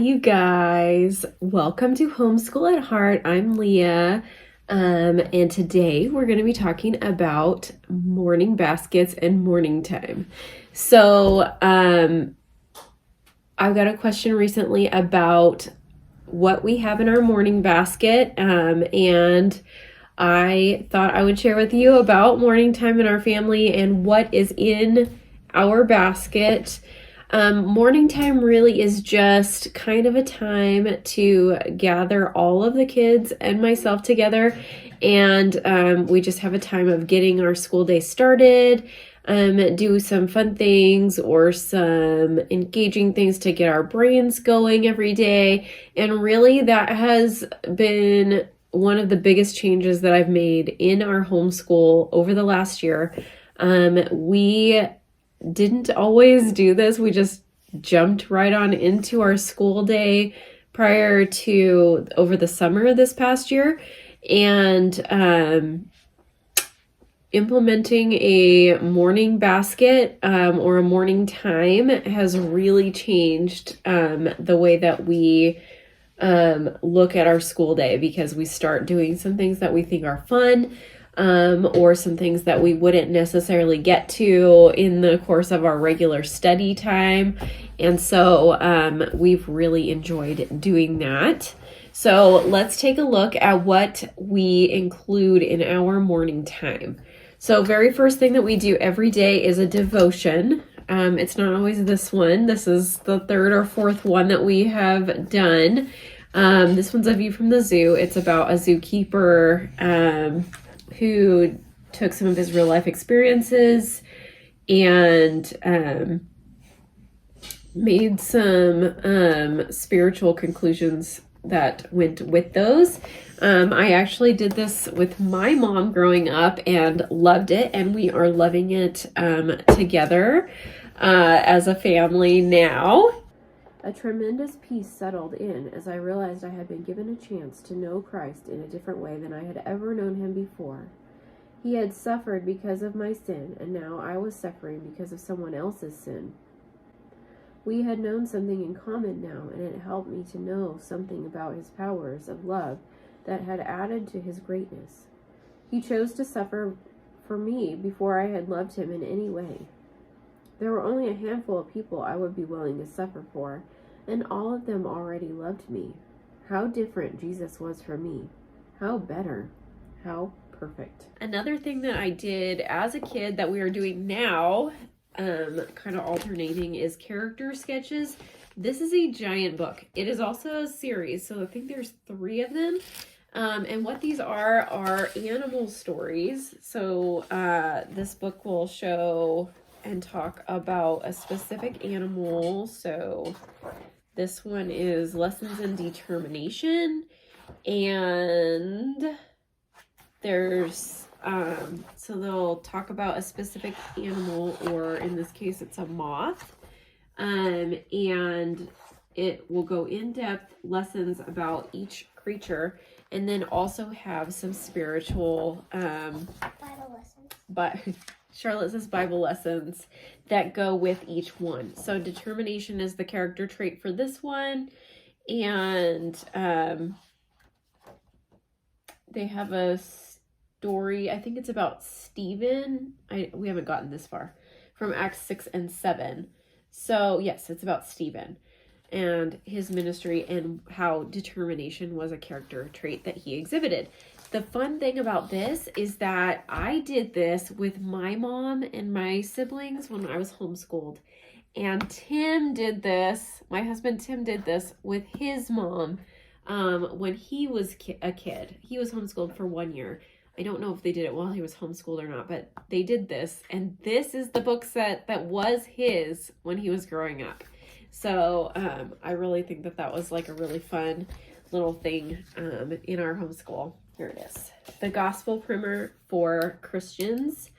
you guys. Welcome to Homeschool at Heart. I'm Leah, and today we're going to be talking about morning baskets and morning time. So, I've got a question recently about what we have in our morning basket, and I thought I would share with you about morning time in our family and what is in our basket. Morning time really is just kind of a time to gather all of the kids and myself together, and we just have a time of getting our school day started, do some fun things or some engaging things to get our brains going every day. And really that has been one of the biggest changes that I've made in our homeschool over the last year. We didn't always do this. We just jumped right on into our school day prior to over the summer this past year, and implementing a morning basket or a morning time has really changed the way that we look at our school day, because we start doing some things that we think are fun, or some things that we wouldn't necessarily get to in the course of our regular study time. And so we've really enjoyed doing that. So let's take a look at what we include in our morning time. So very first thing that we do every day is a devotion. It's not always this one. This is the third or fourth one that we have done. This one's A View from the Zoo. It's about a zookeeper who took some of his real life experiences and made some spiritual conclusions that went with those. I actually did this with my mom growing up and loved it, and we are loving it together as a family now. A tremendous peace settled in as I realized I had been given a chance to know Christ in a different way than I had ever known him before. He had suffered because of my sin, and now I was suffering because of someone else's sin. We had known something in common now, and it helped me to know something about his powers of love that had added to his greatness. He chose to suffer for me before I had loved him in any way. There were only a handful of people I would be willing to suffer for, and all of them already loved me. How different Jesus was from me. How better. How perfect. Another thing that I did as a kid that we are doing now, kind of alternating, is character sketches. This is a giant book. It is also a series, so I think there's 3 of them. And what these are animal stories. So this book will show and talk about a specific animal. So this one is Lessons in Determination, and there's so they'll talk about a specific animal, or in this case it's a moth, and it will go in-depth lessons about each creature, and then also have some spiritual Bible lessons. But Charlotte says Bible lessons that go with each one. So determination is the character trait for this one, and they have a story. I think it's about Stephen. We haven't gotten this far, from Acts 6 and 7. So yes, it's about Stephen and his ministry and how determination was a character trait that he exhibited. The fun thing about this is that I did this with my mom and my siblings when I was homeschooled. And Tim did this, my husband Tim did this with his mom when he was a kid. He was homeschooled for 1 year. I don't know if they did it while he was homeschooled or not, but they did this. And this is the book set that was his when he was growing up. So I really think that was like a really fun little thing in our homeschool. Here it is. The Gospel Primer for Christians.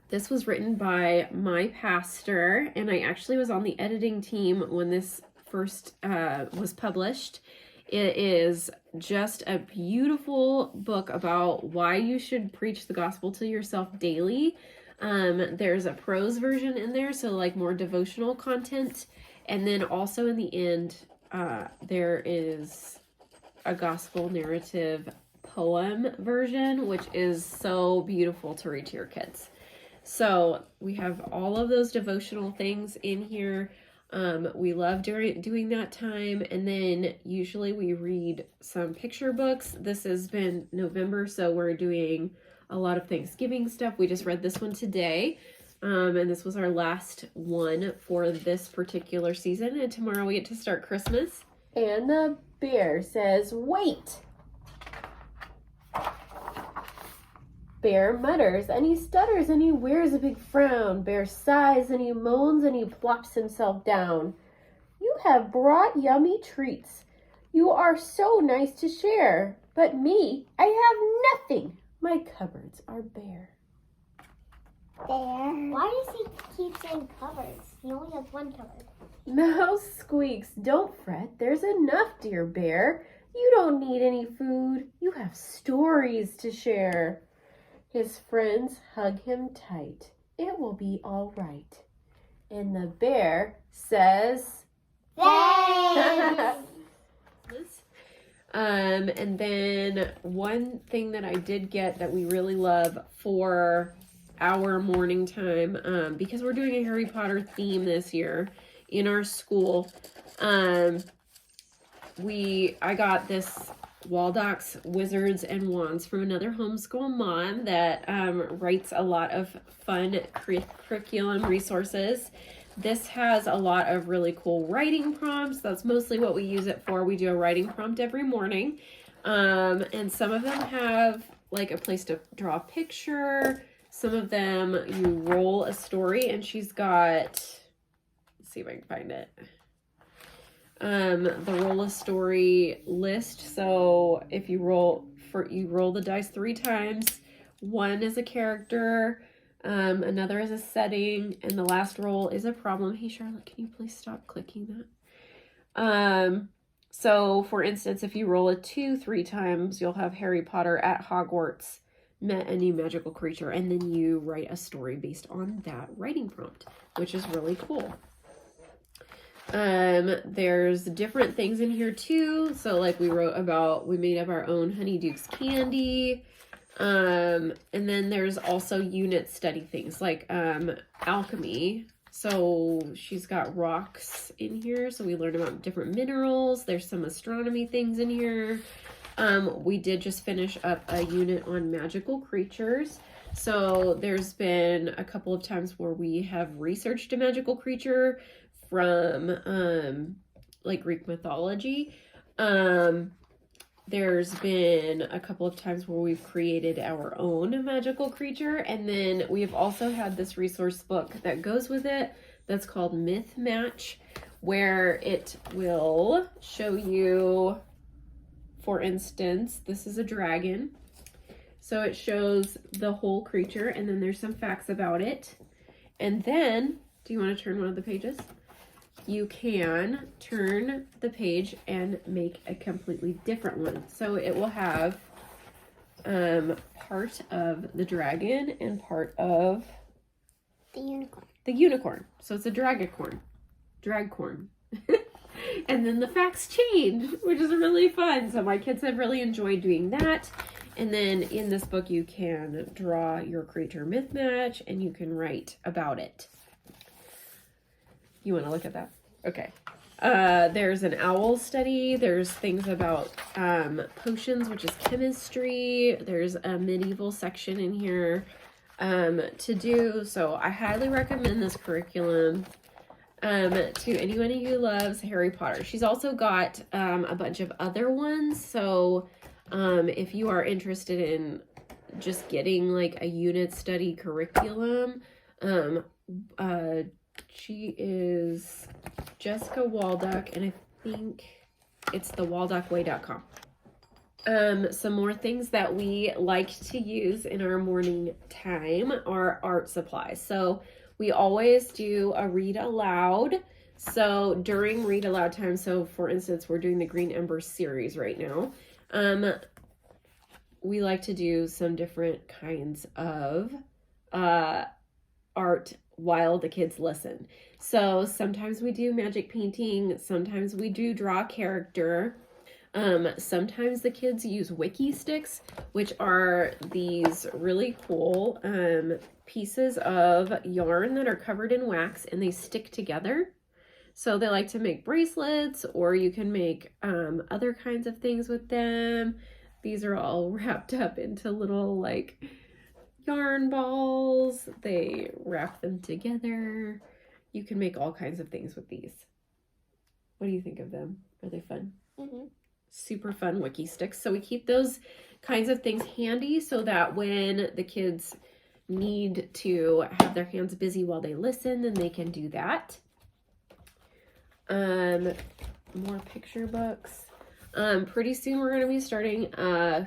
This was written by my pastor, and I actually was on the editing team when this first was published. It is just a beautiful book about why you should preach the gospel to yourself daily. There's a prose version in there, so like more devotional content. And then also in the end, there is a gospel narrative poem version, which is so beautiful to read to your kids. So we have all of those devotional things in here. We love doing that time. And then usually we read some picture books. This has been November, so we're doing a lot of Thanksgiving stuff. We just read this one today. And this was our last one for this particular season. And tomorrow we get to start Christmas. And the bear says, wait. Bear mutters, and he stutters, and he wears a big frown. Bear sighs, and he moans, and he plops himself down. You have brought yummy treats. You are so nice to share. But me, I have nothing. My cupboards are bare. Bear. Why does he keep saying cupboards? He only has one cupboard. Mouse squeaks, don't fret. There's enough, dear bear. You don't need any food. You have stories to share. His friends hug him tight. It will be all right. And the bear says, Thanks! And then one thing that I did get that we really love for our morning time, because we're doing a Harry Potter theme this year in our school, I got this Waldock's Wizards and Wands from another homeschool mom that writes a lot of fun curriculum resources. This has a lot of really cool writing prompts. That's mostly what we use it for. We do a writing prompt every morning. And some of them have like a place to draw a picture. Some of them you roll a story, and she's got, let's see if I can find it. The roll a story list. So if you roll the dice 3 times. One is a character, another is a setting, and the last roll is a problem. Hey Charlotte, can you please stop clicking that? So for instance, if you roll a 2 3 times, you'll have Harry Potter at Hogwarts met a new magical creature, and then you write a story based on that writing prompt, which is really cool. There's different things in here too. So like we made up our own Honeydukes candy. And then there's also unit study things like alchemy. So she's got rocks in here, so we learn about different minerals. There's some astronomy things in here. We did just finish up a unit on magical creatures. So there's been a couple of times where we have researched a magical creature from like Greek mythology. There's been a couple of times where we've created our own magical creature, and then we've also had this resource book that goes with it that's called Myth Match, where it will show you, for instance, this is a dragon. So it shows the whole creature, and then there's some facts about it. And then, do you want to turn one of the pages? You can turn the page and make a completely different one. So it will have part of the dragon and part of The unicorn. the unicorn. So it's a dragcorn. And then the facts change, which is really fun. So my kids have really enjoyed doing that. And then in this book, you can draw your creature myth match, and you can write about it. You want to look at that? Okay. There's an owl study. There's things about potions, which is chemistry. There's a medieval section in here to do. So I highly recommend this curriculum to anybody who loves Harry Potter. She's also got a bunch of other ones. So if you are interested in just getting like a unit study curriculum, she is Jessica Waldock, and I think it's thewaldockway.com. Some more things that we like to use in our morning time are art supplies. So we always do a read aloud. So during read aloud time, so for instance, we're doing the Green Ember series right now. We like to do some different kinds of art while the kids listen. So sometimes we do magic painting, sometimes we do draw a character. Sometimes the kids use wiki sticks, which are these really cool pieces of yarn that are covered in wax and they stick together. So they like to make bracelets, or you can make other kinds of things with them. These are all wrapped up into little like yarn balls. They wrap them together. You can make all kinds of things with these. What do you think of them? Are they fun? Mm-hmm. Super fun wiki sticks. So we keep those kinds of things handy so that when the kids need to have their hands busy while they listen, then they can do that. More picture books. Pretty soon we're going to be starting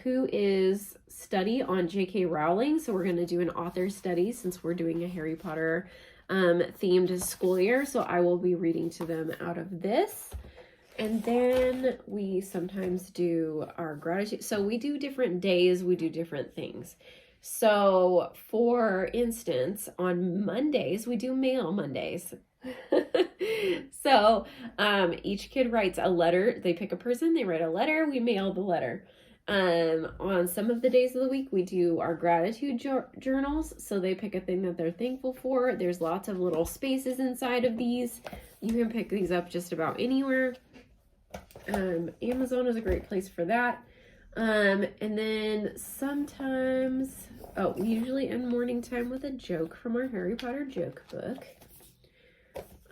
Who is study on J.K. Rowling. So we're going to do an author study since we're doing a Harry Potter themed school year. So I will be reading to them out of this. And then we sometimes do our gratitude. So we do different days, we do different things. So for instance, on Mondays, we do Mail Mondays. So each kid writes a letter. They pick a person, they write a letter, we mail the letter. On some of the days of the week, we do our gratitude journals. So they pick a thing that they're thankful for. There's lots of little spaces inside of these. You can pick these up just about anywhere. Amazon is a great place for that. And then sometimes, we usually end morning time with a joke from our Harry Potter joke book.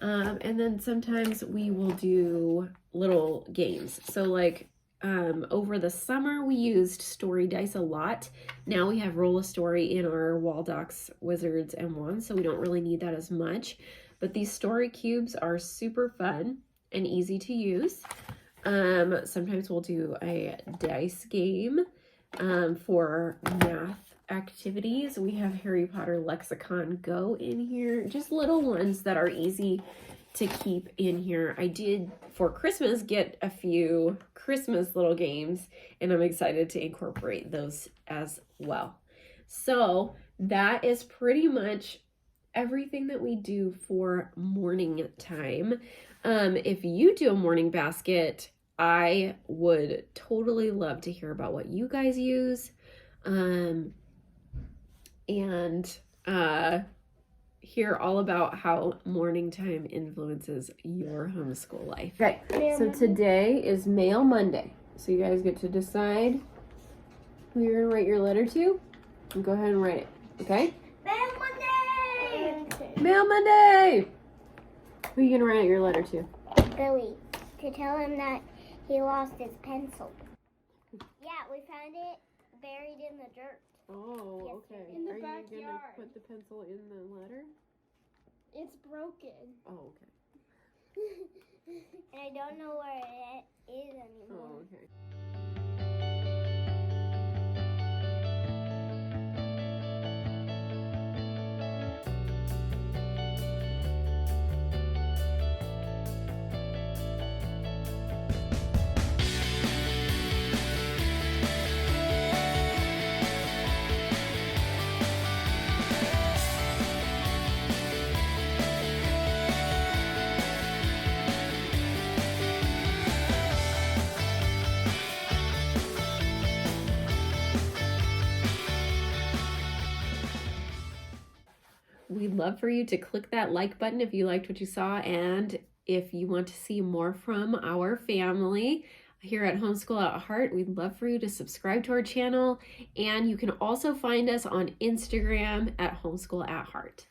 And then sometimes we will do little games. So like over the summer we used story dice a lot. Now we have Roll a Story in our Wall Docs, Wizards, and Wands, so we don't really need that as much. But these story cubes are super fun and easy to use. Sometimes we'll do a dice game for math activities. We have Harry Potter Lexicon Go in here, just little ones that are easy to keep in here. I did for Christmas get a few Christmas little games, and I'm excited to incorporate those as well. So that is pretty much everything that we do for morning time. If you do a morning basket, I would totally love to hear about what you guys use, and hear all about how morning time influences your homeschool life. Okay, so today is Mail Monday. So you guys get to decide who you're going to write your letter to, and go ahead and write it, okay? Mail Monday! Mail Monday! Who are you going to write your letter to? Billy, to tell him that he lost his pencil. Yeah, we found it buried in the dirt. Oh, Yes, okay. in the Are you going to backyard. put the pencil in the letter? It's broken. Oh, okay. And I don't know where it is anymore. Oh, okay. We'd love for you to click that like button if you liked what you saw, and if you want to see more from our family here at Homeschool at Heart, we'd love for you to subscribe to our channel, and you can also find us on Instagram at Homeschool at Heart.